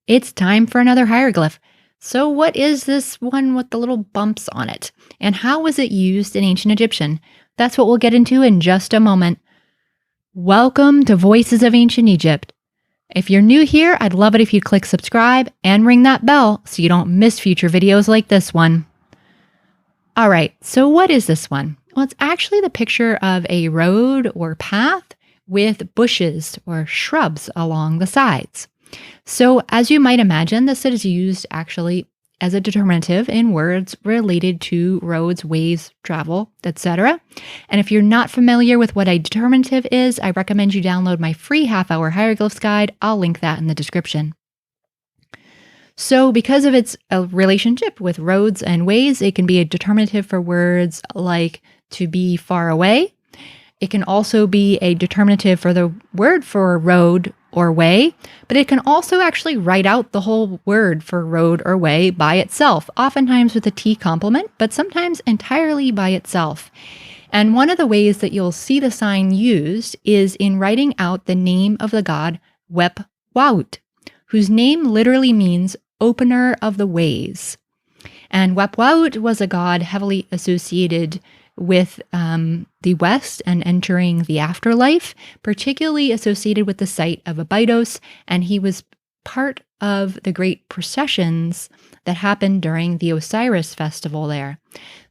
It's time for another hieroglyph. So, what is this one with the little bumps on it? And how was it used in ancient Egyptian? That's what we'll get into in just a moment. Welcome to Voices of Ancient Egypt. If you're new here, I'd love it if you'd click subscribe and ring that bell so you don't miss future videos like this one. All right, so what is this one? Well, it's actually the picture of a road or path with bushes or shrubs along the sides. So, as you might imagine, this is used actually as a determinative in words related to roads, ways, travel, etc. And if you're not familiar with what a determinative is, I recommend you download my free half-hour hieroglyphs guide. I'll link that in the description. So, because of its relationship with roads and ways, it can be a determinative for words like to be far away. It can also be a determinative for the word for road or way, but it can also actually write out the whole word for road or way by itself, oftentimes with a T complement, but sometimes entirely by itself. And one of the ways that you'll see the sign used is in writing out the name of the god wAt, whose name literally means opener of the ways. And wAt was a god heavily associated with the West and entering the afterlife, particularly associated with the site of Abydos, and he was part of the great processions that happened during the Osiris festival there.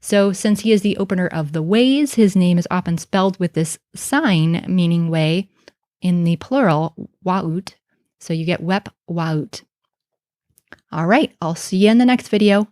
So since he is the opener of the ways, his name is often spelled with this sign meaning way in the plural, wa'ut. So you get wep wa'ut. All right, I'll see you in the next video.